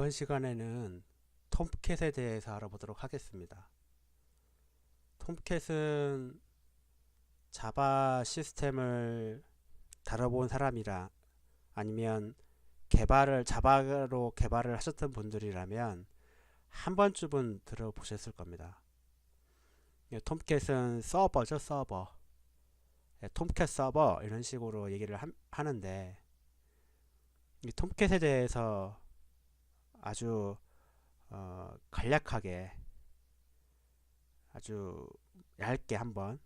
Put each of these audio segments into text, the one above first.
이번 시간에는 톰캣에 대해서 알아보도록 하겠습니다. 톰캣은 자바 시스템을 다뤄본 사람이라 아니면 자바로 개발을 하셨던 분들이라면 한 번쯤은 들어보셨을 겁니다. 톰캣은 서버죠, 서버. 톰캣 서버 이런 식으로 얘기를 하는데 이 톰캣에 대해서 아주 간략하게 아주 얇게 한번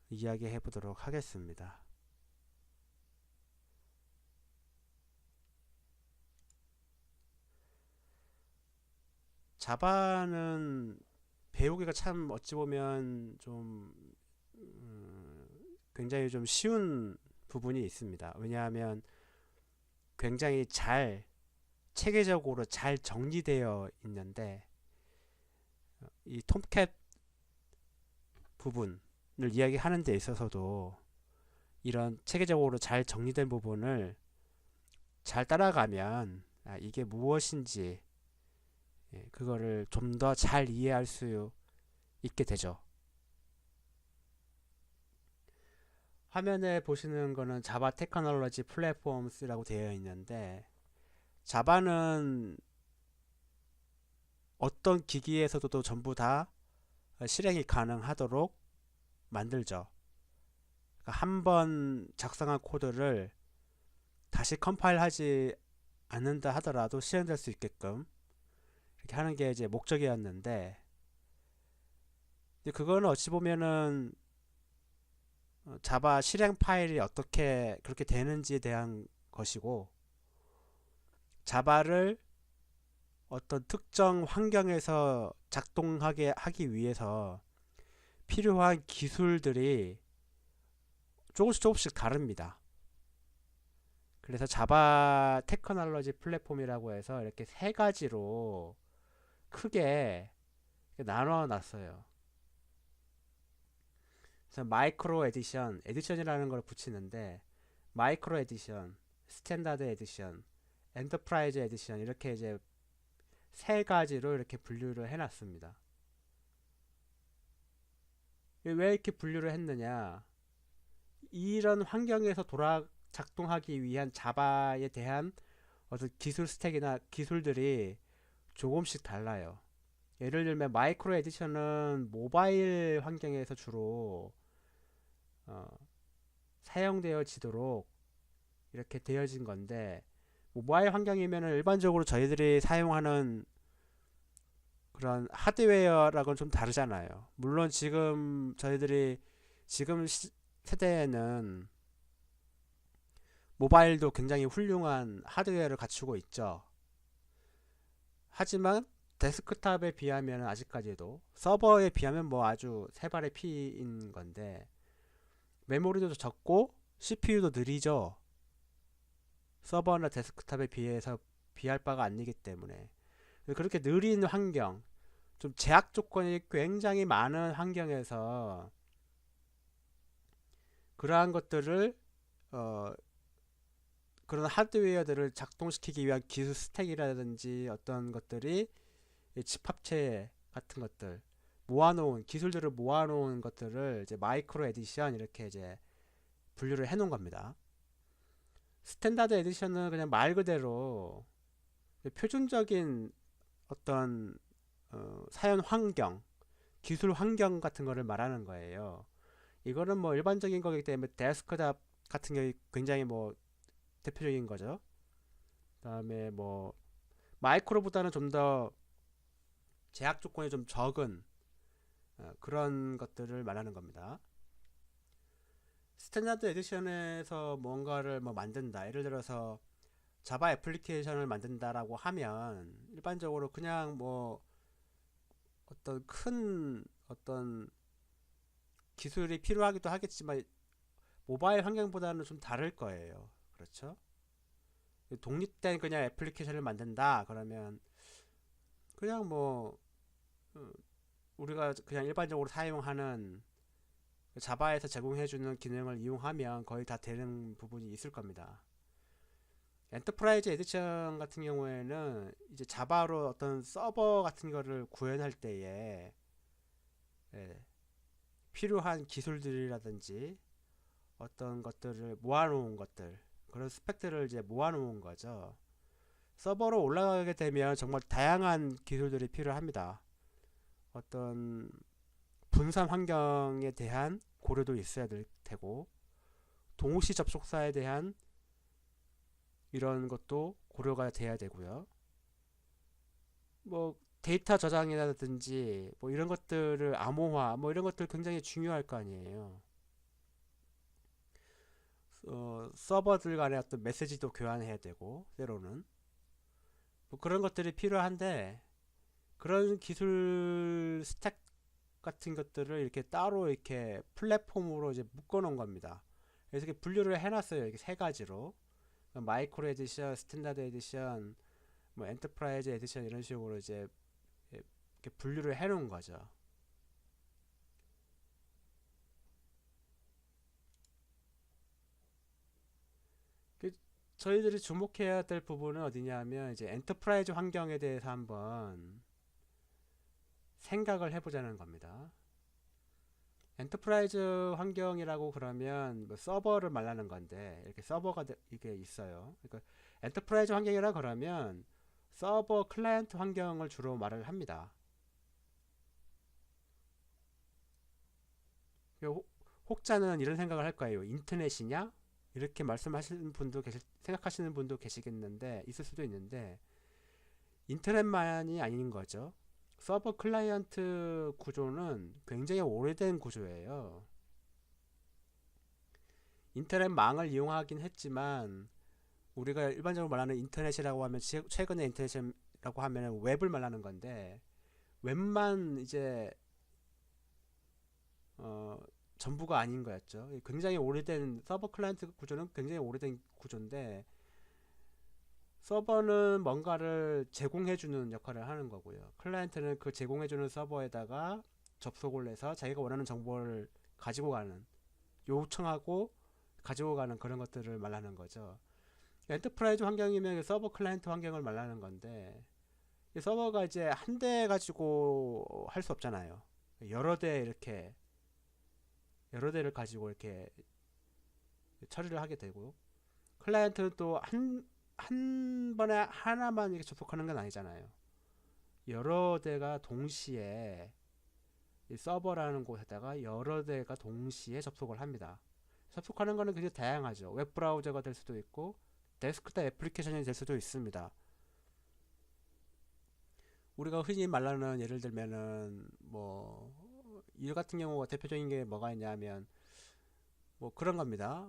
이야기해 보도록 하겠습니다. 자바는 배우기가 참 어찌 보면 좀 굉장히 좀 쉬운 부분이 있습니다. 왜냐하면 굉장히 체계적으로 잘 정리되어 있는데 이 톰캣 부분을 이야기하는 데 있어서도 이런 체계적으로 잘 정리된 부분을 잘 따라가면 이게 무엇인지 그거를 좀 더 잘 이해할 수 있게 되죠. 화면에 보시는 거는 자바 테크놀로지 플랫폼스라고 되어 있는데 자바는 어떤 기기에서도 전부 다 실행이 가능하도록 만들죠. 한 번 작성한 코드를 다시 컴파일하지 않는다 하더라도 실행될 수 있게끔 이렇게 하는 게 이제 목적이었는데 그거는 어찌 보면은 자바 실행 파일이 어떻게 그렇게 되는지에 대한 것이고 자바를 어떤 특정 환경에서 작동하게 하기 위해서 필요한 기술들이 조금씩 다릅니다. 그래서 자바 테크놀로지 플랫폼이라고 해서 이렇게 세 가지로 크게 나눠 놨어요. 그래서 마이크로 에디션이라는 걸 붙이는데 마이크로 에디션, 스탠다드 에디션, 엔터프라이즈 에디션 이렇게 이제 세 가지로 이렇게 분류를 해놨습니다. 왜 이렇게 분류를 했느냐? 이런 환경에서 작동하기 위한 자바에 대한 어떤 기술 스택이나 기술들이 조금씩 달라요. 예를 들면 마이크로 에디션은 모바일 환경에서 주로 어, 사용되어지도록 이렇게 되어진 건데 모바일 환경이면 일반적으로 저희들이 사용하는 그런 하드웨어랑은 좀 다르잖아요. 물론 지금 세대에는 모바일도 굉장히 훌륭한 하드웨어를 갖추고 있죠. 하지만 데스크탑에 비하면 아직까지도 서버에 비하면 뭐 아주 세 발의 피인 건데 메모리도 적고 CPU도 느리죠. 서버나 데스크탑에 비해서 비할 바가 아니기 때문에 그렇게 느린 환경, 좀 제약 조건이 굉장히 많은 환경에서 그러한 것들을 그런 하드웨어들을 작동시키기 위한 기술 스택이라든지 어떤 것들이 집합체 같은 것들 기술들을 모아놓은 것들을 이제 마이크로 에디션 이렇게 이제 분류를 해놓은 겁니다. 스탠다드 에디션은 그냥 말 그대로 표준적인 어떤 사용 환경, 기술 환경 같은 거를 말하는 거예요. 이거는 뭐 일반적인 거기 때문에 데스크탑 같은 게 굉장히 뭐 대표적인 거죠. 그다음에 뭐 마이크로보다는 좀 더 제약 조건이 좀 적은 그런 것들을 말하는 겁니다. 스탠다드 에디션에서 뭔가를 뭐 만든다. 예를 들어서 자바 애플리케이션을 만든다라고 하면 일반적으로 그냥 뭐 어떤 기술이 필요하기도 하겠지만 모바일 환경보다는 좀 다를 거예요. 그렇죠? 독립된 그냥 애플리케이션을 만든다 그러면 그냥 뭐 우리가 그냥 일반적으로 사용하는 자바에서 제공해주는 기능을 이용하면 거의 다 되는 부분이 있을 겁니다. 엔터프라이즈 에디션 같은 경우에는 이제 자바로 어떤 서버 같은 거를 구현할 때에 예, 필요한 기술들이라든지 어떤 것들을 모아놓은 것들, 그런 스펙들을 이제 모아놓은 거죠. 서버로 올라가게 되면 정말 다양한 기술들이 필요합니다. 어떤 분산 환경에 대한 고려도 있어야 될 테고, 동시 접속사에 대한 이런 것도 고려가 돼야 되고요. 뭐 데이터 저장이라든지 뭐 이런 것들을 암호화 뭐 이런 것들 굉장히 중요할 거 아니에요. 서버들 간의 어떤 메시지도 교환해야 되고 때로는 뭐 그런 것들이 필요한데, 그런 기술 스택 같은 것들을 이렇게 따로 이렇게 플랫폼으로 이제 묶어 놓은 겁니다. 그래서 이렇게 분류를 해놨어요. 이렇게 세 가지로 마이크로 에디션, 스탠다드 에디션, 뭐 엔터프라이즈 에디션 이런 식으로 이제 이렇게 분류를 해놓은 거죠. 그 저희들이 주목해야 될 부분은 어디냐면 이제 엔터프라이즈 환경에 대해서 한번 생각을 해보자는 겁니다. 엔터프라이즈 환경이라고 그러면 뭐 서버를 말하는 건데 이렇게 서버가 이게 있어요. 그러니까 엔터프라이즈 환경이라 그러면 서버 클라이언트 환경을 주로 말을 합니다. 혹자는 이런 생각을 할 거예요. 인터넷이냐? 이렇게 말씀하시는 분도 생각하시는 분도 계시겠는데, 있을 수도 있는데, 인터넷만이 아닌 거죠. 서버 클라이언트 구조는 굉장히 오래된 구조예요. 인터넷망을 이용하긴 했지만, 우리가 일반적으로 말하는 인터넷이라고 하면, 최근의 인터넷이라고 하면 웹을 말하는 건데, 웹만 이제 어, 전부가 아닌 거였죠. 굉장히 오래된 서버 클라이언트 구조는 굉장히 오래된 구조인데, 서버는 뭔가를 제공해주는 역할을 하는 거고요. 클라이언트는 그 제공해주는 서버에다가 접속을 해서 자기가 원하는 정보를 가지고 가는, 요청하고 가지고 가는 그런 것들을 말하는 거죠. 엔터프라이즈 환경이면 서버 클라이언트 환경을 말하는 건데, 이 서버가 이제 한 대 가지고 할 수 없잖아요. 여러 대 이렇게 여러 대를 가지고 이렇게 처리를 하게 되고, 클라이언트는 또 한 번에 하나만 이렇게 접속하는 건 아니잖아요. 여러 대가 동시에 이 서버라는 곳에다가 여러 대가 동시에 접속을 합니다. 접속하는 거는 굉장히 다양하죠. 웹 브라우저가 될 수도 있고 데스크탑 애플리케이션이 될 수도 있습니다. 우리가 흔히 말하는 예를 들면은 뭐 이 같은 경우가 대표적인 게 뭐가 있냐면 뭐 그런 겁니다.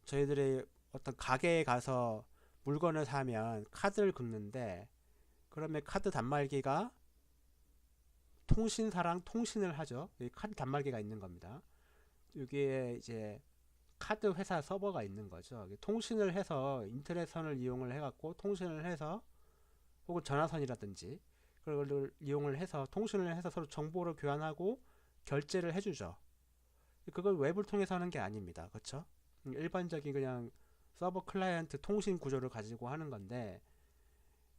저희들이 어떤 가게에 가서 물건을 사면 카드를 긁는데, 그러면 카드 단말기가 통신사랑 통신을 하죠. 이 카드 단말기가 있는 겁니다. 여기에 이제 카드 회사 서버가 있는 거죠. 통신을 해서 인터넷선을 이용을 해갖고 통신을 해서, 혹은 전화선이라든지 그걸 이용을 해서 통신을 해서 서로 정보를 교환하고 결제를 해주죠. 그걸 웹을 통해서 하는 게 아닙니다. 그렇죠? 일반적인 그냥 서버 클라이언트 통신 구조를 가지고 하는 건데,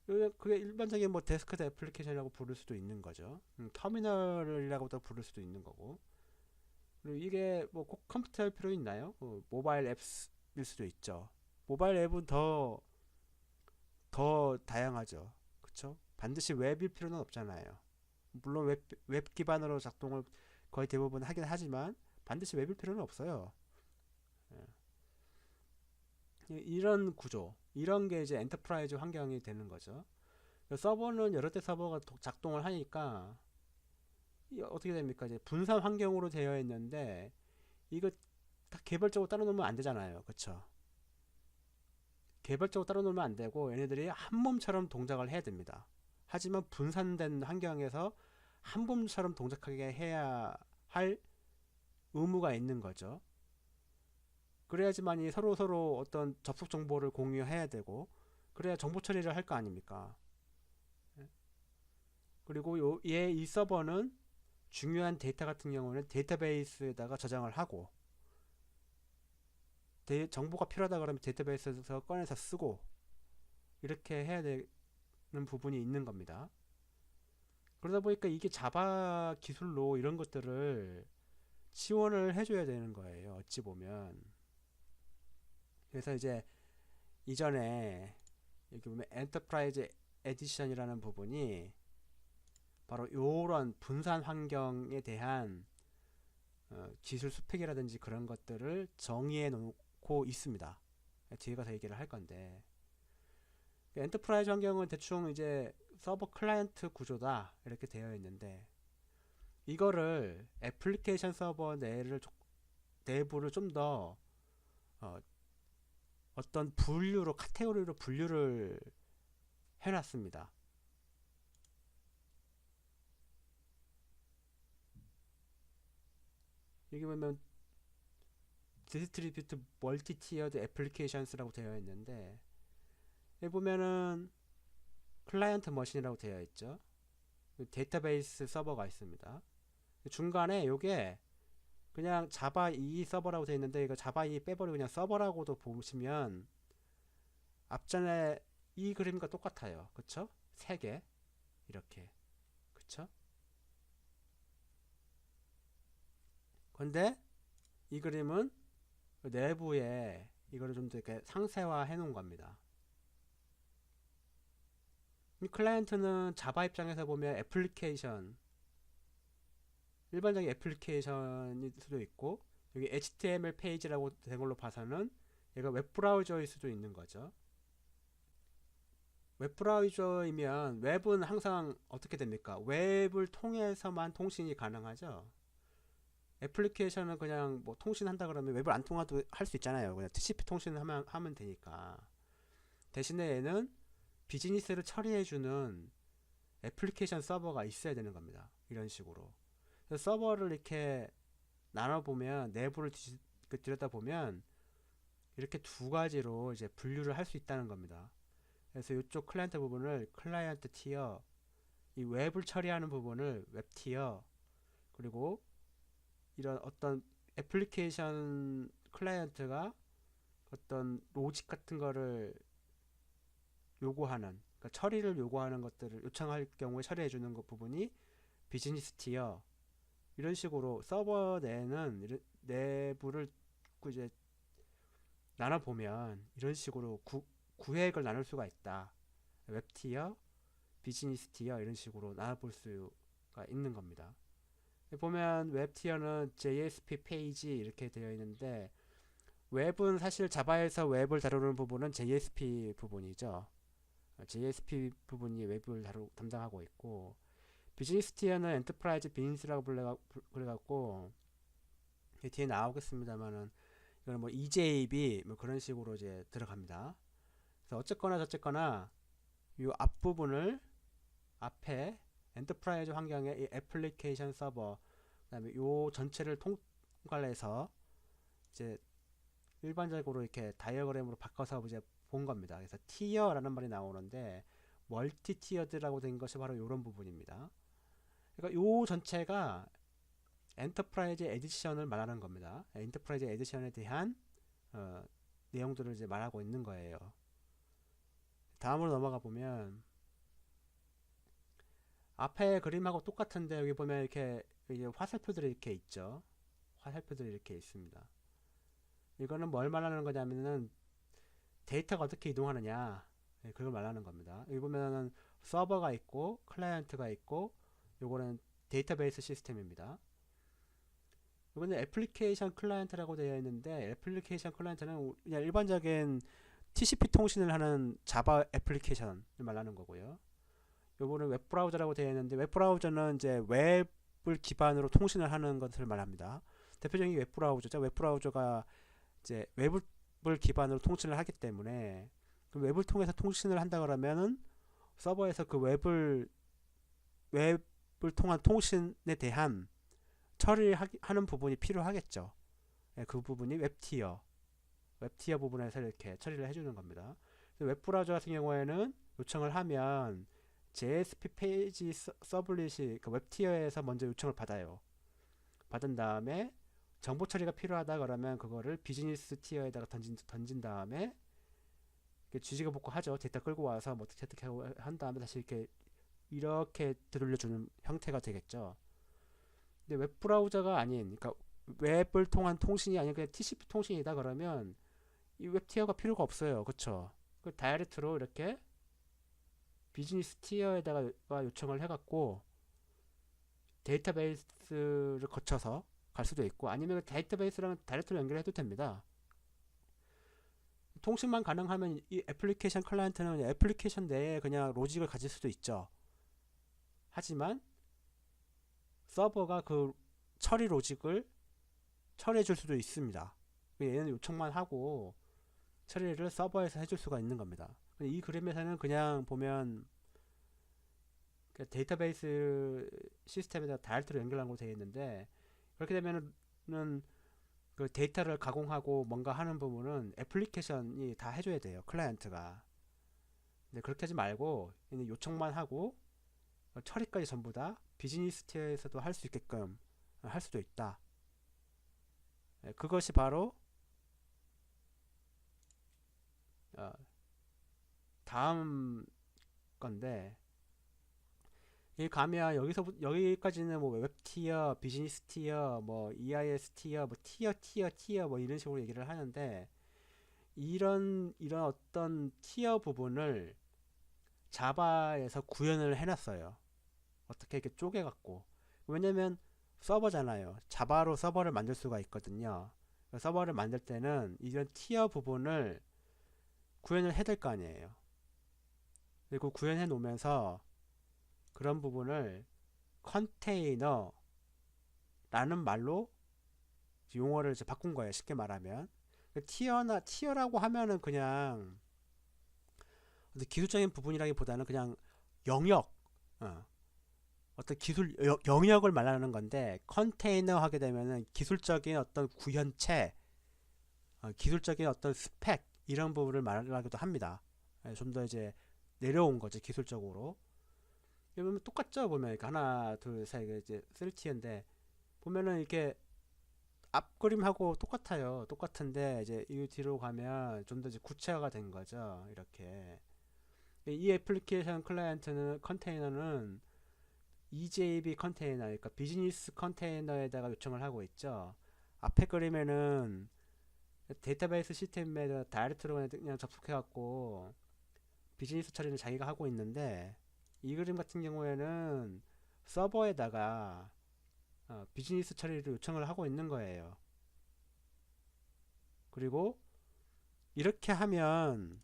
그게 일반적인 뭐 데스크탑 애플리케이션이라고 부를 수도 있는 거죠. 터미널이라고도 부를 수도 있는 거고. 그리고 이게 뭐 꼭 컴퓨터일 필요 있나요? 모바일 앱일 수도 있죠. 모바일 앱은 더 다양하죠. 그쵸? 반드시 웹일 필요는 없잖아요. 물론 웹 기반으로 작동을 거의 대부분 하긴 하지만 반드시 웹일 필요는 없어요. 이런 구조, 이런 게 이제 엔터프라이즈 환경이 되는 거죠. 서버는 여러 대 서버가 작동을 하니까 어떻게 됩니까? 이제 분산 환경으로 되어 있는데, 이거 다 개별적으로 따로 놓으면 안 되잖아요. 그쵸? 개별적으로 따로 놓으면 안 되고 얘네들이 한 몸처럼 동작을 해야 됩니다. 하지만 분산된 환경에서 한 몸처럼 동작하게 해야 할 의무가 있는 거죠. 그래야지만이 서로 어떤 접속 정보를 공유해야 되고, 그래야 정보 처리를 할 거 아닙니까? 그리고 이 서버는 중요한 데이터 같은 경우는 데이터베이스에다가 저장을 하고, 정보가 필요하다 그러면 데이터베이스에서 꺼내서 쓰고 이렇게 해야 되는 부분이 있는 겁니다. 그러다 보니까 이게 자바 기술로 이런 것들을 지원을 해줘야 되는 거예요. 어찌 보면. 그래서 이제 이전에 여기 보면 엔터프라이즈 에디션이라는 부분이 바로 이런 분산 환경에 대한 기술 스펙이라든지 그런 것들을 정의해 놓고 있습니다. 뒤에 가서 얘기를 할 건데, 엔터프라이즈 환경은 대충 이제 서버 클라이언트 구조다 이렇게 되어 있는데, 이거를 애플리케이션 서버 내부를 좀 더 어떤 분류로, 카테고리로 분류를 해놨습니다. 여기 보면 디스트리뷰트 멀티 티어드 애플리케이션스라고 되어 있는데, 여기 보면은 클라이언트 머신이라고 되어 있죠. 데이터베이스 서버가 있습니다. 중간에 요게 그냥 자바 2 서버라고 되어 있는데, 이거 자바 2 빼버리고 그냥 서버라고도 보시면 앞전에 이 그림과 똑같아요. 그쵸? 3개 이렇게. 그쵸? 근데 이 그림은 내부에 이거를 좀 더 이렇게 상세화 해 놓은 겁니다. 이 클라이언트는 자바 입장에서 보면 애플리케이션, 일반적인 애플리케이션일 수도 있고, 여기 HTML 페이지라고 된 걸로 봐서는 얘가 웹브라우저일 수도 있는 거죠. 웹브라우저이면 웹은 항상 어떻게 됩니까? 웹을 통해서만 통신이 가능하죠. 애플리케이션은 그냥 뭐 통신한다 그러면 웹을 안 통화도 할 수 있잖아요. 그냥 TCP 통신을 하면 되니까. 대신에 얘는 비즈니스를 처리해주는 애플리케이션 서버가 있어야 되는 겁니다. 이런 식으로. 그래서 서버를 이렇게 나눠보면, 내부를 들여다보면 이렇게 두 가지로 이제 분류를 할 수 있다는 겁니다. 그래서 이쪽 클라이언트 부분을 클라이언트 티어, 이 웹을 처리하는 부분을 웹 티어, 그리고 이런 어떤 애플리케이션 클라이언트가 어떤 로직 같은 거를 요구하는, 그러니까 처리를 요구하는 것들을 요청할 경우에 처리해주는 것 부분이 비즈니스 티어, 이런 식으로 서버 내는 내부를 이제 나눠보면 이런 식으로 구획을 나눌 수가 있다. 웹 티어, 비즈니스 티어 이런 식으로 나눠볼 수가 있는 겁니다. 보면 웹 티어는 JSP 페이지 이렇게 되어 있는데, 웹은 사실 자바에서 웹을 다루는 부분은 JSP 부분이죠. JSP 부분이 웹을 담당하고 있고, 비즈니스 티어는 엔터프라이즈 비즈니스라고 그래갖고 뒤에 나오겠습니다만은, 이거는 뭐 EJB 뭐 그런 식으로 이제 들어갑니다. 그래서 어쨌거나 저쨌거나 이 앞부분을, 앞에 엔터프라이즈 환경의 이 애플리케이션 서버, 그다음에 요 전체를 통괄해서 이제 일반적으로 이렇게 다이어그램으로 바꿔서 이제 본 겁니다. 그래서 티어라는 말이 나오는데, 멀티 티어드라고 된 것이 바로 이런 부분입니다. 그러니까 요 전체가 엔터프라이즈 에디션을 말하는 겁니다. 엔터프라이즈 에디션에 대한 내용들을 이제 말하고 있는 거예요. 다음으로 넘어가 보면, 앞에 그림하고 똑같은데 여기 보면 이렇게 화살표들이 이렇게 있죠. 화살표들이 이렇게 있습니다. 이거는 뭘 말하는 거냐면은 데이터가 어떻게 이동하느냐, 그걸 말하는 겁니다. 여기 보면은 서버가 있고 클라이언트가 있고, 요거는 데이터베이스 시스템입니다. 이거는 애플리케이션 클라이언트라고 되어 있는데, 애플리케이션 클라이언트는 그냥 일반적인 TCP 통신을 하는 자바 애플리케이션을 말하는 거고요. 요거는 웹브라우저라고 되어 있는데, 웹브라우저는 이제 웹을 기반으로 통신을 하는 것을 말합니다. 대표적인 게 웹브라우저죠. 웹브라우저가 이제 웹을 기반으로 통신을 하기 때문에, 그 웹을 통해서 통신을 한다 그러면은 서버에서 그 웹을 통한 통신에 대한 처리를 하는 부분이 필요하겠죠. 그 부분이 웹티어 부분에서 이렇게 처리를 해주는 겁니다. 웹브라우저 같은 경우에는 요청을 하면 JSP 페이지 서블릿이 그 웹티어에서 먼저 요청을 받아요. 받은 다음에 정보 처리가 필요하다 그러면 그거를 비즈니스 티어에다가 던진 다음에 주지가 복구하죠. 데이터 끌고 와서 뭐 어떻게 한 다음에 다시 이렇게 되돌려주는 형태가 되겠죠. 근데 웹브라우저가 아닌, 그러니까 웹을 통한 통신이 아닌 그냥 TCP 통신이다 그러면 이 웹 티어가 필요가 없어요. 그쵸? 그 다이렉트로 이렇게 비즈니스 티어에다가 요청을 해갖고 데이터베이스를 거쳐서 갈 수도 있고, 아니면 데이터베이스랑 다이렉트로 연결해도 됩니다. 통신만 가능하면 이 애플리케이션 클라이언트는 애플리케이션 내에 그냥 로직을 가질 수도 있죠. 하지만 서버가 그 처리 로직을 처리해 줄 수도 있습니다. 얘는 요청만 하고 처리를 서버에서 해줄 수가 있는 겁니다. 이 그림에서는 그냥 보면 데이터베이스 시스템에다 다이렉트로 연결한 걸로 되어 있는데, 그렇게 되면은 그 데이터를 가공하고 뭔가 하는 부분은 애플리케이션이 다 해줘야 돼요. 클라이언트가. 근데 그렇게 하지 말고 요청만 하고 처리까지 전부 다 비즈니스 티어에서도 할 수 있게끔 할 수도 있다. 그것이 바로 다음 건데, 이 가면 여기까지는 뭐 웹 티어, 비즈니스 티어, 뭐 EIS 티어, 뭐 티어 뭐 이런 식으로 얘기를 하는데, 이런 어떤 티어 부분을 자바에서 구현을 해놨어요. 어떻게 이렇게 쪼개갖고. 왜냐면 서버잖아요. 자바로 서버를 만들 수가 있거든요. 서버를 만들 때는 이런 티어 부분을 구현을 해야 될 거 아니에요. 그리고 구현해 놓으면서 그런 부분을 컨테이너라는 말로 용어를 이제 바꾼 거예요. 쉽게 말하면. 티어라고 하면은 그냥 기술적인 부분이라기보다는 그냥 영역, 어떤 기술 영역을 말하는 건데, 컨테이너 하게 되면은 기술적인 어떤 구현체, 기술적인 어떤 스펙 이런 부분을 말하기도 합니다. 좀 더 이제 내려온 거죠, 기술적으로. 보면 똑같죠. 보면 하나 둘셋 이제 3티어인데 보면은 이렇게 앞 그림하고 똑같아요. 똑같은데 이제 이 뒤로 가면 좀 더 이제 구체화가 된 거죠. 이렇게 이 애플리케이션 클라이언트는 컨테이너는 EJB 컨테이너, 그러니까 비즈니스 컨테이너에다가 요청을 하고 있죠. 앞에 그림에는 데이터베이스 시스템에 다이렉트로 그냥 접속해갖고 비즈니스 처리는 자기가 하고 있는데, 이 그림 같은 경우에는 서버에다가 비즈니스 처리를 요청을 하고 있는 거예요. 그리고 이렇게 하면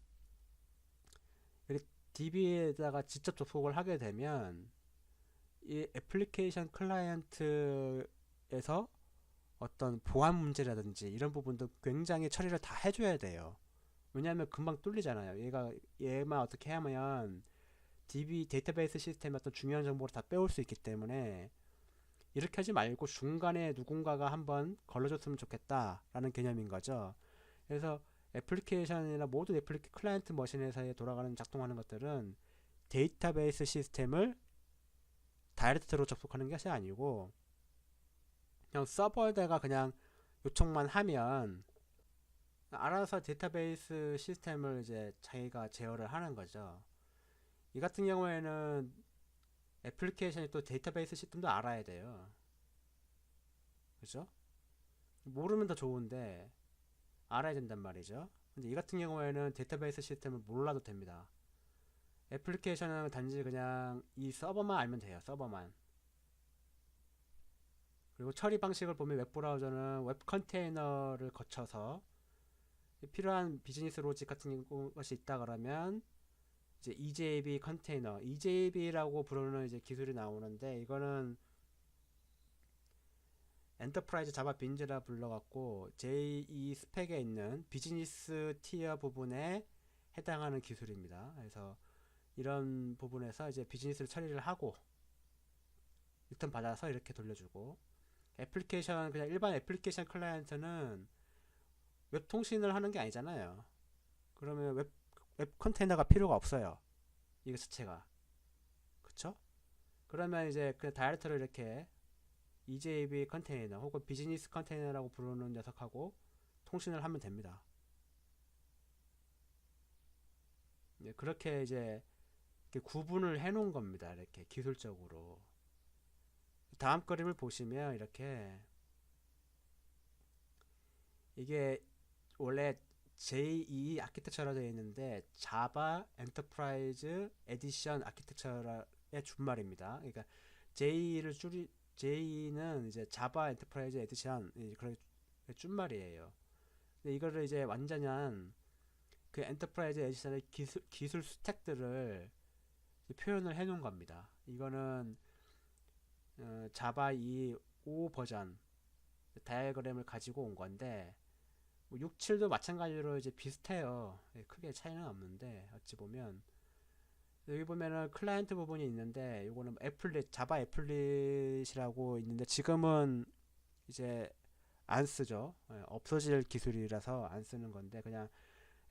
DB에다가 직접 접속을 하게 되면 이 애플리케이션 클라이언트에서 어떤 보안 문제라든지 이런 부분도 굉장히 처리를 다 해줘야 돼요. 왜냐하면 금방 뚫리잖아요. 얘만 어떻게 하면 DB 데이터베이스 시스템의 어떤 중요한 정보를 다 빼올 수 있기 때문에, 이렇게 하지 말고 중간에 누군가가 한번 걸러줬으면 좋겠다라는 개념인 거죠. 그래서 애플리케이션이나 모든 클라이언트 머신에서 돌아가는 작동하는 것들은 데이터베이스 시스템을 다이렉트로 접속하는 것이 아니고 그냥 서버에다가 그냥 요청만 하면 알아서 데이터베이스 시스템을 이제 자기가 제어를 하는 거죠. 이 같은 경우에는 애플리케이션이 또 데이터베이스 시스템도 알아야 돼요. 그죠? 모르면 더 좋은데 알아야 된단 말이죠. 근데 이 같은 경우에는 데이터베이스 시스템을 몰라도 됩니다. 애플리케이션은 단지 그냥 이 서버만 알면 돼요. 서버만. 그리고 처리 방식을 보면 웹브라우저는 웹 컨테이너를 거쳐서 필요한 비즈니스 로직 같은 것이 있다 그러면 이제 EJB 컨테이너, EJB라고 부르는 이제 기술이 나오는데, 이거는 엔터프라이즈 자바 빈즈라 불러갖고 JE 스펙에 있는 비즈니스 티어 부분에 해당하는 기술입니다. 그래서 이런 부분에서 이제 비즈니스를 처리를 하고 리턴 받아서 이렇게 돌려주고, 애플리케이션 그냥 일반 애플리케이션 클라이언트는 웹 통신을 하는 게 아니잖아요. 그러면 웹 컨테이너가 필요가 없어요. 이거 자체가. 그쵸? 그러면 이제 그 다이렉트로 이렇게 EJB 컨테이너 혹은 비즈니스 컨테이너라고 부르는 녀석하고 통신을 하면 됩니다. 네, 그렇게 이제 이렇게 구분을 해 놓은 겁니다. 이렇게 기술적으로. 다음 그림을 보시면 이렇게 이게 원래 J2 아키텍처라 되어 있는데 자바 엔터프라이즈 에디션 아키텍처의 준말입니다. 그러니까 J를 줄이 J는 이제 자바 엔터프라이즈 에디션 그런 준말이에요. 근데 이거를 이제 완전한 그 엔터프라이즈 에디션의 기술 스택들을 표현을 해 놓은 겁니다. 이거는 자바 2.5 버전 다이어그램을 가지고 온 건데 뭐 6, 7도 마찬가지로 이제 비슷해요. 크게 차이는 없는데 어찌 보면 여기 보면은 클라이언트 부분이 있는데 이거는 애플릿 자바 애플릿이라고 있는데 지금은 이제 안 쓰죠. 없어질 기술이라서 안 쓰는 건데 그냥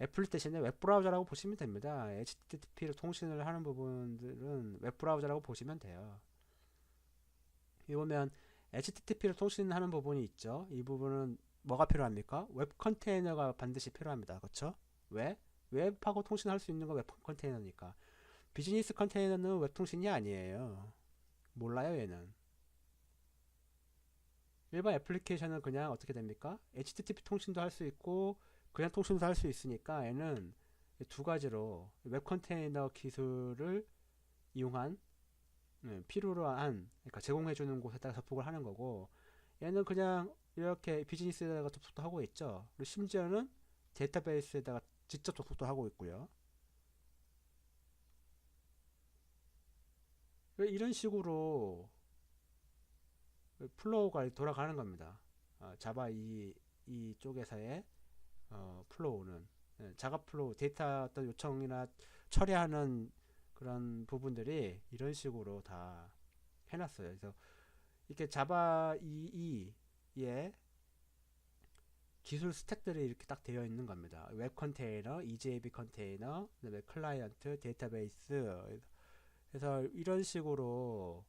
애플릿 대신에 웹브라우저라고 보시면 됩니다. HTTP로 통신을 하는 부분들은 웹브라우저라고 보시면 돼요. 여기 보면 HTTP로 통신하는 부분이 있죠. 이 부분은 뭐가 필요합니까? 웹 컨테이너가 반드시 필요합니다. 그렇죠? 왜? 웹하고 통신할 수 있는 건 웹 컨테이너니까. 비즈니스 컨테이너는 웹 통신이 아니에요. 몰라요, 얘는. 일반 애플리케이션은 그냥 어떻게 됩니까? HTTP 통신도 할 수 있고 그냥 통신도 할 수 있으니까 얘는 두 가지로 웹 컨테이너 기술을 이용한 필요로 한 그러니까 제공해주는 곳에다가 접속을 하는 거고 얘는 그냥 이렇게 비즈니스에다가 접속도 하고 있죠. 그리고 심지어는 데이터베이스에다가 직접 접속도 하고 있고요. 이런 식으로 플로우가 돌아가는 겁니다. 자바 이 쪽에서의 플로우는 작업 플로우, 데이터 어떤 요청이나 처리하는 그런 부분들이 이런 식으로 다 해놨어요. 그래서 이렇게 자바 2의 기술 스택들이 이렇게 딱 되어 있는 겁니다. 웹 컨테이너, EJB 컨테이너, 그다음에 클라이언트, 데이터베이스. 그래서 이런 식으로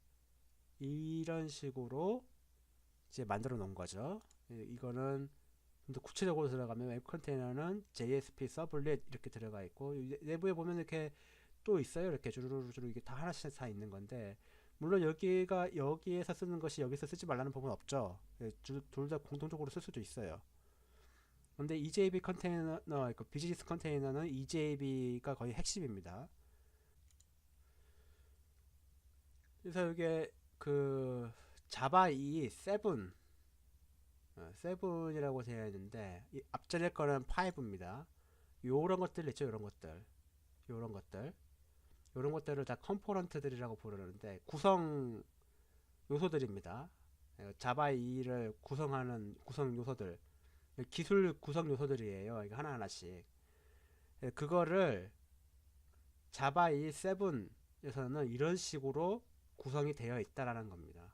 이제 만들어 놓은 거죠. 이거는 좀 더 구체적으로 들어가면 웹 컨테이너는 JSP 서블릿 이렇게 들어가 있고 내부에 보면 이렇게 또 있어요. 이렇게 주르르 이게 다 하나씩 다 있는 건데 물론 여기에서 쓰는 것이 여기서 쓰지 말라는 부분 없죠. 둘 다 공통적으로 쓸 수도 있어요. 근데 EJB 컨테이너, 그 비즈니스 컨테이너는 EJB가 거의 핵심입니다. 그래서 이게 그 자바 2 7 7이라고 되어 있는데 이 앞전에 거는 5입니다. 요런 것들 있죠. 요런 것들을 다 컴포넌트들이라고 부르는데 구성 요소들입니다. 자바 2를 구성하는 구성 요소들 기술 구성 요소들이에요. 이거 하나하나씩 그거를 자바 2 7에서는 이런 식으로 구성이 되어 있다라는 겁니다.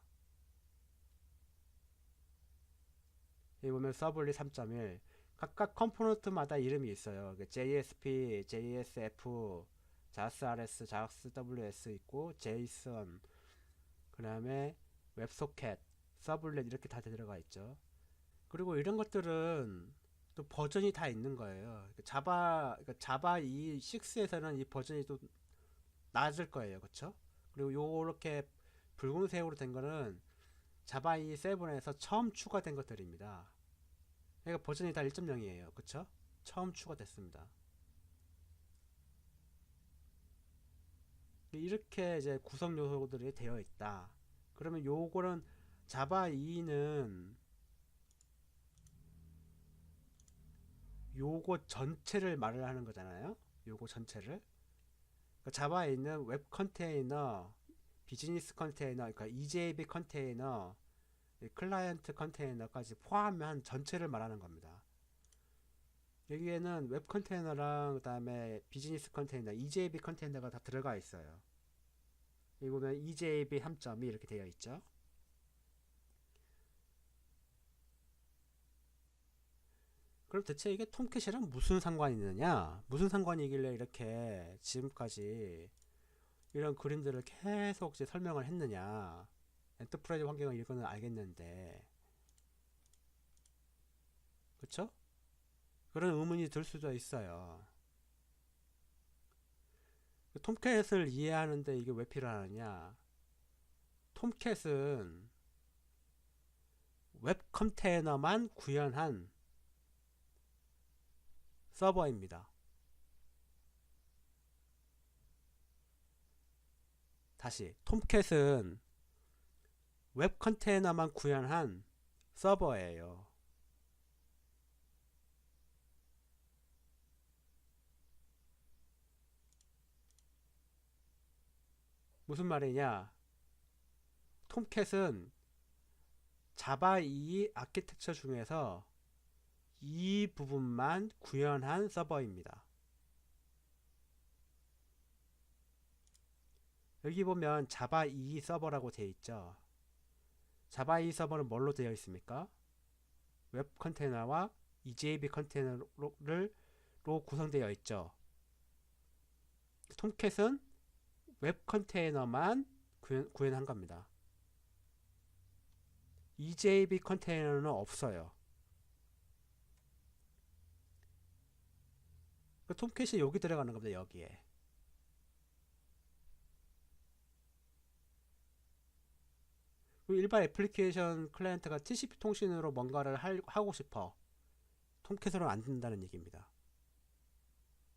여기 보면 서블릿 3.1 각각 컴포넌트마다 이름이 있어요. JSP, JSF, JAS-RS, JAS-WS 있고 JSON 그 다음에 웹소켓, 서블릿 이렇게 다 들어가 있죠. 그리고 이런 것들은 또 버전이 다 있는 거예요. 자바 2 6에서는 이 버전이 또 낮을 거예요. 그쵸? 그리고 요렇게 붉은색으로 된 거는 자바 2 7에서 처음 추가된 것들입니다. 그러니까 버전이 다 1.0이에요. 그쵸? 처음 추가됐습니다. 이렇게 이제 구성 요소들이 되어 있다. 그러면 요거는 자바 2는 요거 전체를 말을 하는 거잖아요. 요거 전체를. 그러니까 자바에 있는 웹 컨테이너, 비즈니스 컨테이너, 그러니까 EJB 컨테이너, 클라이언트 컨테이너까지 포함한 전체를 말하는 겁니다. 여기에는 웹 컨테이너랑 그 다음에 비즈니스 컨테이너, EJB 컨테이너가 다 들어가 있어요. 여기 보면 EJB 3.2 이렇게 되어 있죠. 그럼 대체 이게 톰캣이랑 무슨 상관이 있느냐? 무슨 상관이길래 이렇게 지금까지 이런 그림들을 계속 이제 설명을 했느냐? 엔터프라이즈 환경은 이거는 알겠는데, 그쵸? 그런 의문이 들 수도 있어요. 톰캣을 이해하는데 이게 왜 필요하느냐? 톰캣은 웹 컨테이너만 구현한 서버입니다. 다시, 톰캣은 웹 컨테이너만 구현한 서버예요. 무슨 말이냐? 톰캣은 자바 2 아키텍처 중에서 이 부분만 구현한 서버입니다. 여기 보면 자바 2 서버라고 되어 있죠. 자바 2 서버는 뭘로 되어 있습니까? 웹 컨테이너와 EJB 컨테이너로 구성되어 있죠. 톰캣은 웹 컨테이너만 구현한 겁니다. EJB 컨테이너는 없어요. 톰캣이 여기 들어가는 겁니다. 여기에. 일반 애플리케이션 클라이언트가 TCP 통신으로 뭔가를 하고 싶어. 톰캣으로는 안 된다는 얘기입니다.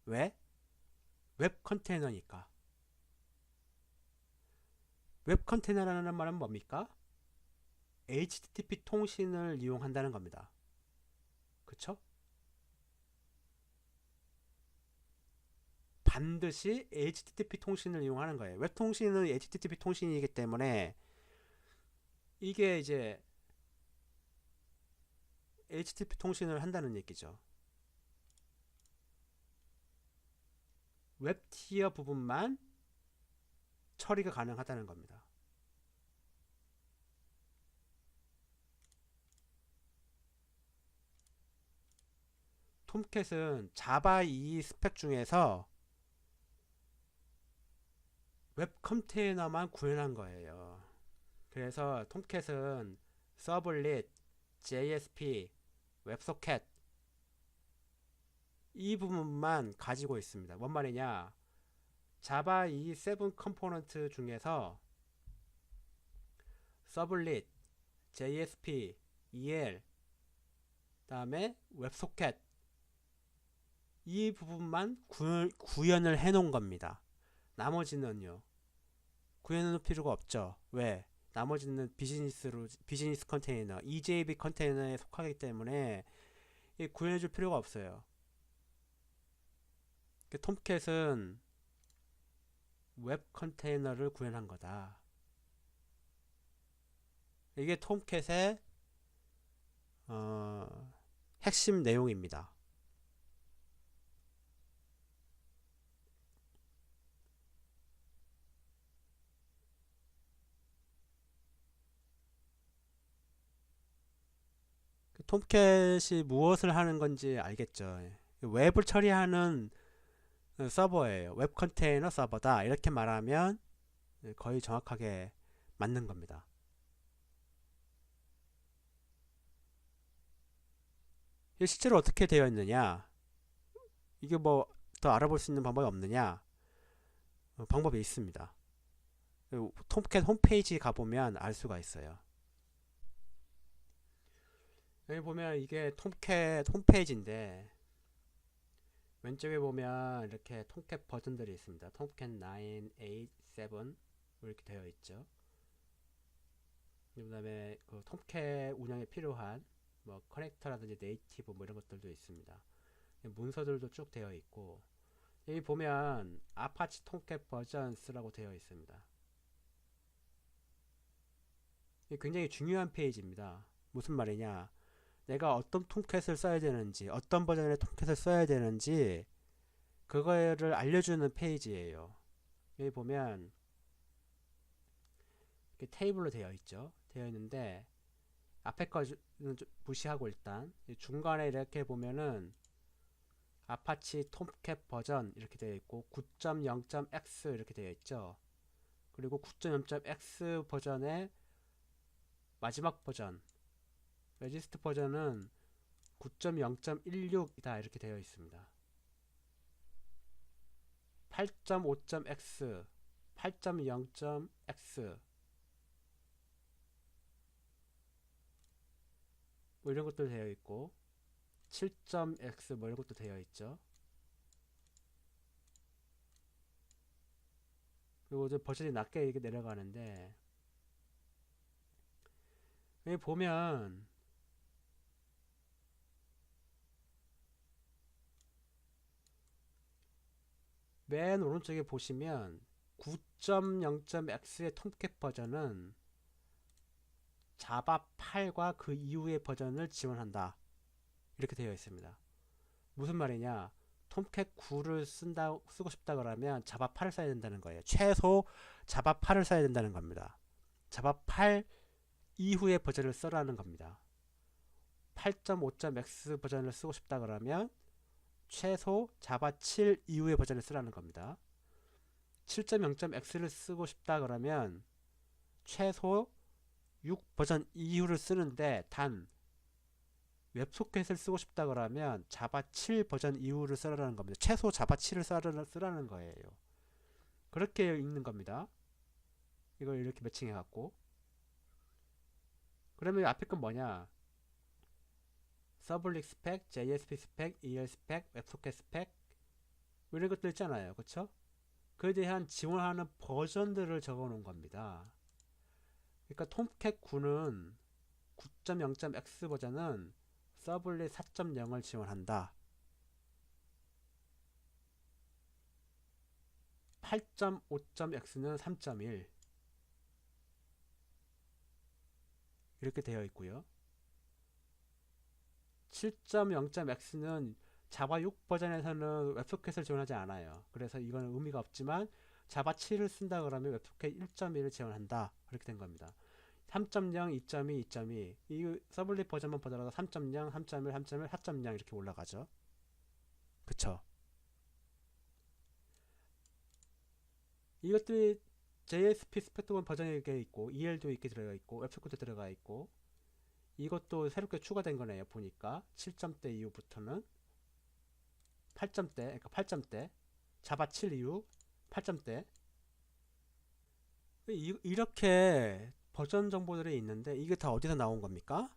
왜? 웹 컨테이너니까. 웹 컨테이너라는 말은 뭡니까? HTTP 통신을 이용한다는 겁니다. 그쵸? 반드시 HTTP 통신을 이용하는 거예요. 웹 통신은 HTTP 통신이기 때문에 이게 이제 HTTP 통신을 한다는 얘기죠. 웹 티어 부분만 처리가 가능하다는 겁니다. 톰캣은 자바 2 스펙 중에서 웹 컨테이너만 구현한 거예요. 그래서 톰캣은 서블릿, JSP, 웹소켓 이 부분만 가지고 있습니다. 뭔 말이냐? 자바 2 7 컴포넌트 중에서 서블릿, JSP, EL, 다음에 웹소켓 이 부분만 구현을 해 놓은 겁니다. 나머지는요. 구현해 놓을 필요가 없죠. 왜? 나머지는 비즈니스 컨테이너, EJB 컨테이너에 속하기 때문에 구현해 줄 필요가 없어요. 톰캣은 웹 컨테이너를 구현한 거다. 이게 톰캣의 핵심 내용입니다. 톰캣이 무엇을 하는 건지 알겠죠. 웹을 처리하는 서버예요. 웹 컨테이너 서버다. 이렇게 말하면 거의 정확하게 맞는 겁니다. 실제로 어떻게 되어 있느냐? 이게 뭐 더 알아볼 수 있는 방법이 없느냐? 방법이 있습니다. 톰캣 홈페이지 가보면 알 수가 있어요. 여기 보면 이게 톰캣 홈페이지인데 왼쪽에 보면 이렇게 톰캣 버전들이 있습니다. 톰캣 9, 8, 7 이렇게 되어 있죠. 그 다음에 그 톰캣 운영에 필요한 뭐 커넥터라든지 네이티브 뭐 이런 것들도 있습니다. 문서들도 쭉 되어 있고 여기 보면 아파치 톰캣 버전스라고 되어 있습니다. 굉장히 중요한 페이지입니다. 무슨 말이냐? 내가 어떤 톰캣을 써야 되는지, 어떤 버전의 톰캣을 써야 되는지 그거를 알려주는 페이지예요. 여기 보면 이렇게 테이블로 되어 있죠. 되어 있는데 앞에 거는 무시하고 일단 중간에 이렇게 보면은 아파치 톰캣 버전 이렇게 되어 있고 9.0.x 이렇게 되어 있죠. 그리고 9.0.x 버전의 마지막 버전 레지스트 버전은 9.0.16이다 이렇게 되어 있습니다. 8.5.x 8.0.x 뭐 이런 것도 되어 있고 7.x 뭐 이런 것도 되어 있죠. 그리고 이제 버전이 낮게 이렇게 내려가는데 여기 보면 맨 오른쪽에 보시면 9.0.x의 톰캣 버전은 자바 8과 그 이후의 버전을 지원한다 이렇게 되어 있습니다. 무슨 말이냐, 톰캣 9를 쓰고 싶다 그러면 자바 8을 써야 된다는 거예요. 최소 자바 8을 써야 된다는 겁니다. 자바 8 이후의 버전을 써라는 겁니다. 8.5.x 버전을 쓰고 싶다 그러면 최소 자바 7 이후의 버전을 쓰라는 겁니다. 7.0.x를 쓰고 싶다 그러면 최소 6 버전 이후를 쓰는데 단 웹소켓을 쓰고 싶다 그러면 자바 7 버전 이후를 쓰라는 겁니다. 최소 자바 7을 쓰라는 거예요. 그렇게 읽는 겁니다. 이걸 이렇게 매칭해 갖고 그러면 앞에 건 뭐냐, 서블릭 스펙, JSP 스펙, EL 스펙, 웹소켓 스펙 뭐 이런 것들 있잖아요. 그쵸? 그에 대한 지원하는 버전들을 적어 놓은 겁니다. 그러니까 톰캣 9는 9.0.x 버전은 서블릿 4.0을 지원한다. 8.5.x는 3.1 이렇게 되어 있고요. 7.0.x는 자바 6 버전에서는 웹소켓을 지원하지 않아요. 그래서 이건 의미가 없지만 자바 7을 쓴다 그러면 웹소켓 1.1을 지원한다. 그렇게 된 겁니다. 3.0, 2.2, 2.2 이 서블릿 버전만 보더라도 3.0, 3.1, 3.1, 4.0 이렇게 올라가죠. 그쵸? 이것들이 JSP 스펙트럼 버전이 이렇게 있고 EL도 이렇게 들어가 있고 웹소켓도 들어가 있고 이것도 새롭게 추가된 거네요. 보니까 7점대 이후부터는 8점대, 그러니까 8점대 자바 7 이후 8점대 이렇게 버전 정보들이 있는데 이게 다 어디서 나온 겁니까?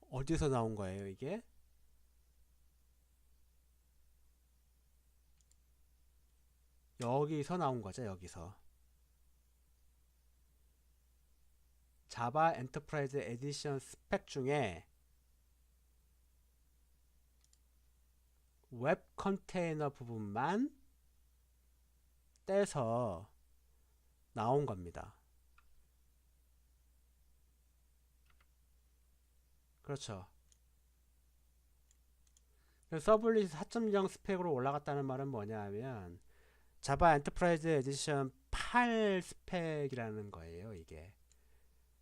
어디서 나온 거예요 이게? 여기서 나온 거죠. 여기서 자바 엔터프라이즈 에디션 스펙 중에 웹 컨테이너 부분만 떼서 나온 겁니다. 그렇죠. 서블릿 4.0 스펙으로 올라갔다는 말은 뭐냐 하면 자바 엔터프라이즈 에디션 8 스펙이라는 거예요. 이게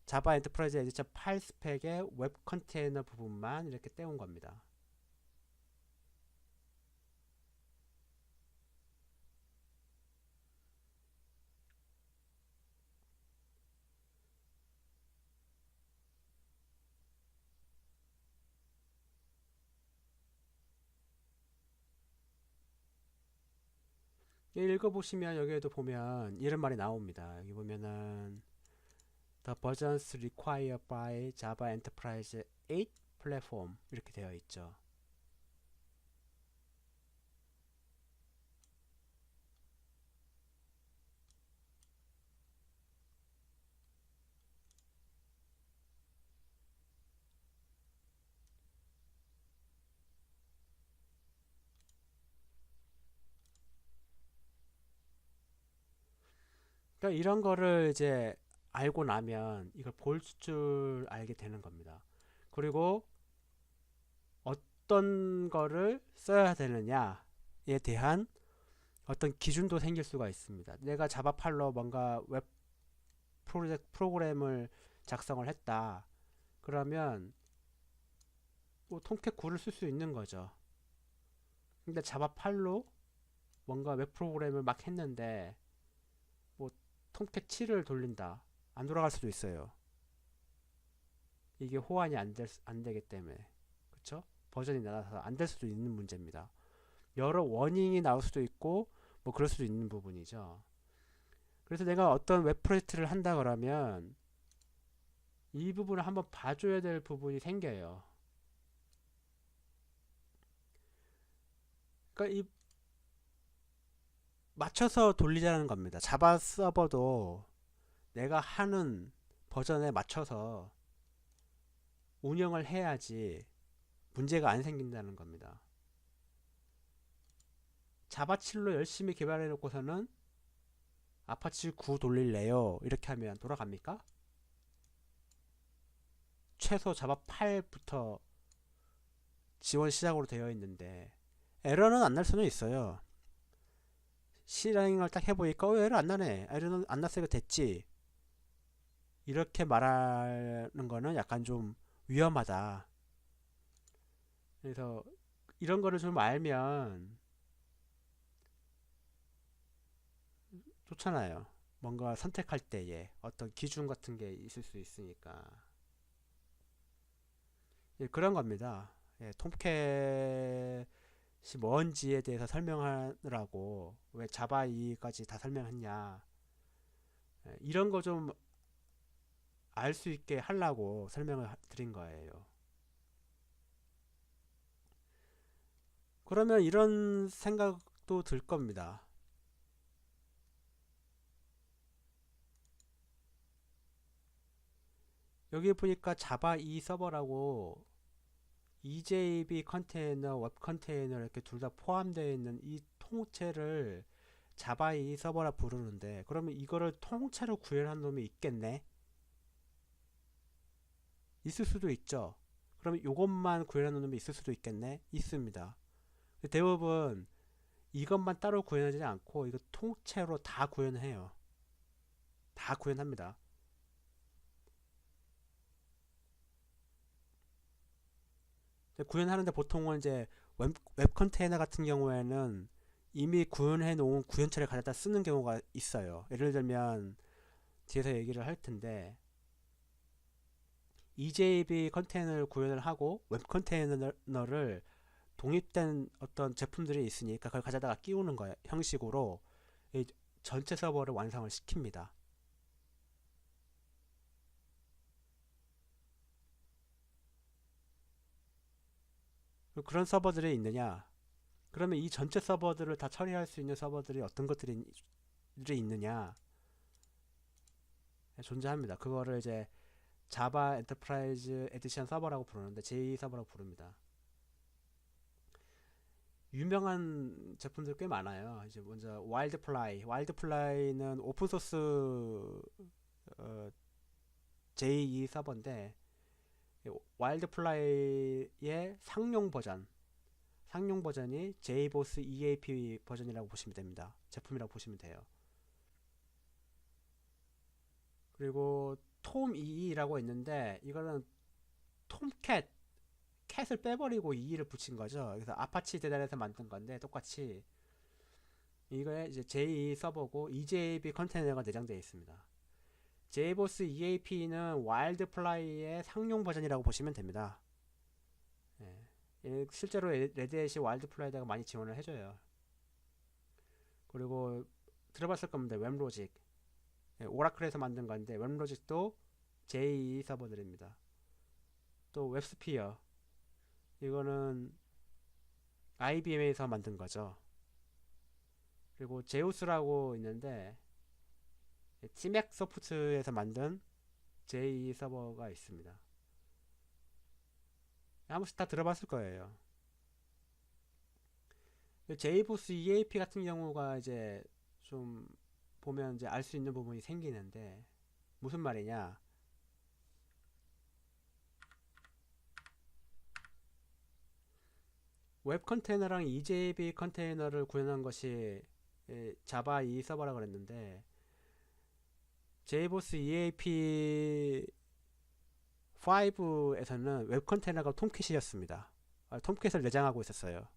자바 엔터프라이즈 에디션 8 스펙의 웹 컨테이너 부분만 이렇게 떼온 겁니다. 읽어보시면 여기에도 보면 이런 말이 나옵니다. 여기 보면은 The versions required by Java Enterprise 8 platform 이렇게 되어 있죠. 그러니까 이런 거를 이제 알고 나면 이걸 볼 줄 알게 되는 겁니다. 그리고 어떤 거를 써야 되느냐에 대한 어떤 기준도 생길 수가 있습니다. 내가 자바 8로 뭔가 웹 프로그램을 작성을 했다. 그러면 뭐 톰캣 9를 쓸 수 있는 거죠. 근데 자바 8로 뭔가 웹 프로그램을 막 했는데 뭐 톰캣 7을 돌린다. 안 돌아갈 수도 있어요. 이게 호환이 안 되기 때문에. 그쵸? 버전이 낮아서 안 될 수도 있는 문제입니다. 여러 워닝이 나올 수도 있고 뭐 그럴 수도 있는 부분이죠. 그래서 내가 어떤 웹 프로젝트를 한다 그러면 이 부분을 한번 봐줘야 될 부분이 생겨요. 그러니까 이 맞춰서 돌리자는 겁니다. 자바 서버도 내가 하는 버전에 맞춰서 운영을 해야지 문제가 안 생긴다는 겁니다. 자바 7로 열심히 개발해 놓고서는 아파치 9 돌릴래요. 이렇게 하면 돌아갑니까? 최소 자바 8부터 지원 시작으로 되어 있는데 에러는 안 날 수는 있어요. 실행을 딱 해보니까 에러 안 나네. 에러는 안 났으니까 됐지. 이렇게 말하는 거는 약간 좀 위험하다. 그래서 이런 거를 좀 알면 좋잖아요. 뭔가 선택할 때에 어떤 기준 같은 게 있을 수 있으니까. 예, 그런 겁니다. 예, 톰캣이 뭔지에 대해서 설명하느라고 왜 자바 2까지 다 설명했냐. 예, 이런 거 좀 알 수 있게 하려고 설명을 드린 거예요. 그러면 이런 생각도 들 겁니다. 여기 보니까 자바 2 서버라고 EJB 컨테이너, 웹 컨테이너 이렇게 둘 다 포함되어 있는 이 통째를 자바 2 서버라 부르는데 그러면 이거를 통째로 구현한 놈이 있겠네? 있을 수도 있죠. 그러면 이것만 구현한 놈이 있을 수도 있겠네? 있습니다. 대부분 이것만 따로 구현하지 않고 이거 통째로 다 구현해요. 다 구현합니다. 구현하는데 보통은 이제 웹 컨테이너 같은 경우에는 이미 구현해 놓은 구현체를 가져다 쓰는 경우가 있어요. 예를 들면 뒤에서 얘기를 할 텐데 EJB 컨테이너를 구현을 하고 웹 컨테이너를 독립된 어떤 제품들이 있으니까 그걸 가져다가 끼우는 거예요. 형식으로 이 전체 서버를 완성을 시킵니다. 그런 서버들이 있느냐? 그러면 이 전체 서버들을 다 처리할 수 있는 서버들이 어떤 것들이 있느냐? 존재합니다. 그거를 이제 자바 엔터프라이즈 에디션 서버라고 부르는데 J 서버라고 부릅니다. 유명한 제품들 꽤 많아요. 이제 먼저 와일드플라이는 오픈소스 J2 서버인데 와일드플라이의 상용 버전이 JBoss EAP 버전이라고 보시면 됩니다. 제품이라고 보시면 돼요. 그리고 톰22라고 있는데 이거는 톰캣 캣을 빼버리고 2를 붙인 거죠. 그래서 아파치 대단에서 만든 건데 똑같이 이거에 이제 J2 서버고 EJB 컨테이너가 내장되어 있습니다. JBoss EAP는 와일드플라이의 상용 버전이라고 보시면 됩니다. 예. 실제로 레드햇이 와일드플라이에다가 많이 지원을 해줘요. 그리고 들어봤을 겁니다. 웹로직. 예, 오라클에서 만든 건데 웹로직도 J2 서버들입니다. 또 웹스피어. 이거는 IBM에서 만든 거죠. 그리고 제우스라고 있는데 티맥 소프트에서 만든 J2 서버가 있습니다. 한 번씩 다 들어봤을 거예요. JBoss EAP 같은 경우가 이제 좀 보면 이제 알 수 있는 부분이 생기는데 무슨 말이냐? 웹 컨테이너랑 EJB 컨테이너를 구현한 것이 자바 2 서버라 그랬는데 JBoss EAP 5에서는 웹 컨테이너가 톰캣이었습니다. 톰캣을 내장하고 있었어요.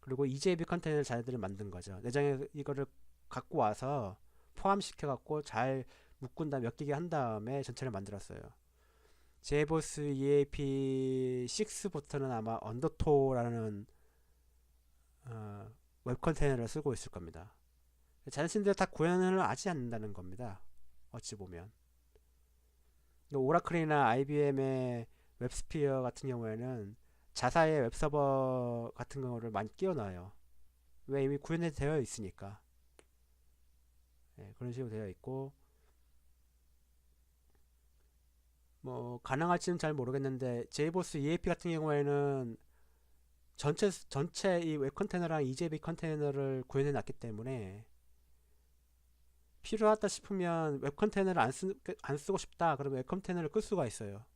그리고 EJB 컨테이너를 자기들이 만든 거죠. 내장에 이거를 갖고 와서 포함시켜 갖고 잘 묶은 다음 엮이게 한 다음에 전체를 만들었어요. JBoss EAP6부터는 아마 언더토라는 웹 컨테이너를 쓰고 있을 겁니다. 자신들 다 구현을 하지 않는다는 겁니다. 어찌 보면 오라클이나 IBM의 웹스피어 같은 경우에는 자사의 웹서버 같은 경우를 많이 끼워 넣어요. 왜? 이미 구현이 되어 있으니까. 네, 그런 식으로 되어 있고, 뭐 가능할지는 잘 모르겠는데 JBoss EAP 같은 경우에는 전체 이 웹 컨테이너랑 EJB 컨테이너를 구현해 놨기 때문에 필요하다 싶으면 웹 컨테이너를 안 쓰고 싶다 그러면 웹 컨테이너를 끌 수가 있어요.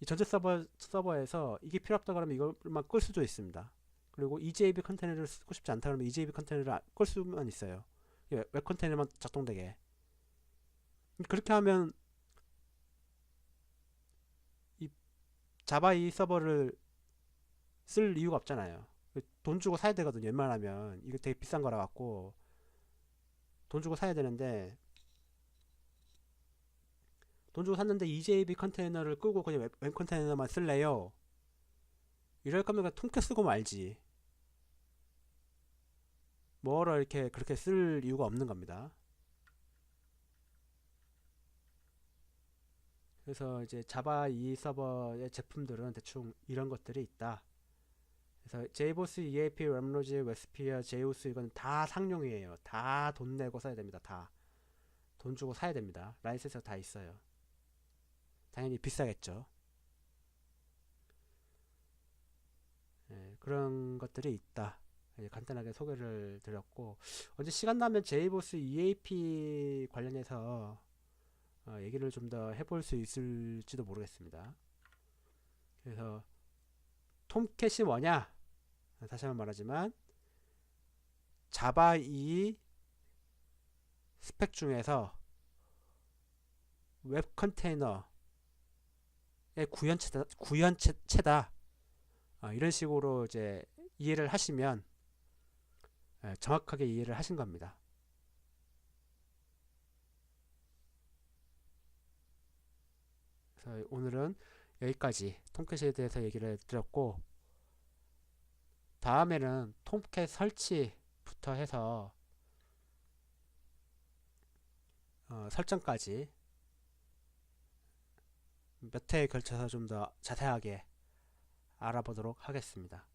이 전체 서버에서 이게 필요 없다 그러면 이걸만 끌 수도 있습니다. 그리고 EJB 컨테이너를 쓰고 싶지 않다 그러면 EJB 컨테이너를 끌 수만 있어요. 웹 컨테이너만 작동되게. 그렇게 하면 이 자바 이 서버를 쓸 이유가 없잖아요. 돈 주고 사야 되거든요. 웬만하면 이거 되게 비싼 거라 갖고 돈 주고 사야 되는데 돈 주고 샀는데 EJB 컨테이너를 끄고 그냥 웹 컨테이너만 쓸래요. 이럴 거면 그냥 통째 쓰고 말지. 뭐로 이렇게 그렇게 쓸 이유가 없는 겁니다. 그래서 이제 자바 2 서버의 제품들은 대충 이런 것들이 있다. 그래서 JBoss, EAP, 램로지, 웹스피어, 제우스 이건 다 상용이에요. 다 돈 내고 사야 됩니다. 다 돈 주고 사야 됩니다. 라이센스가 다 있어요. 당연히 비싸겠죠. 네, 그런 것들이 있다. 간단하게 소개를 드렸고 언제 시간 나면 JBoss EAP 관련해서 얘기를 좀 더 해볼 수 있을지도 모르겠습니다. 그래서 톰캣이 뭐냐? 다시 한번 말하지만 자바 2 스펙 중에서 웹 컨테이너의 구현체다. 이런 식으로 이제 이해를 하시면 정확하게 이해를 하신 겁니다. 그래서 오늘은 여기까지 톰캣에 대해서 얘기를 드렸고 다음에는 톰캣 설치부터 해서 설정까지 몇 회에 걸쳐서 좀 더 자세하게 알아보도록 하겠습니다.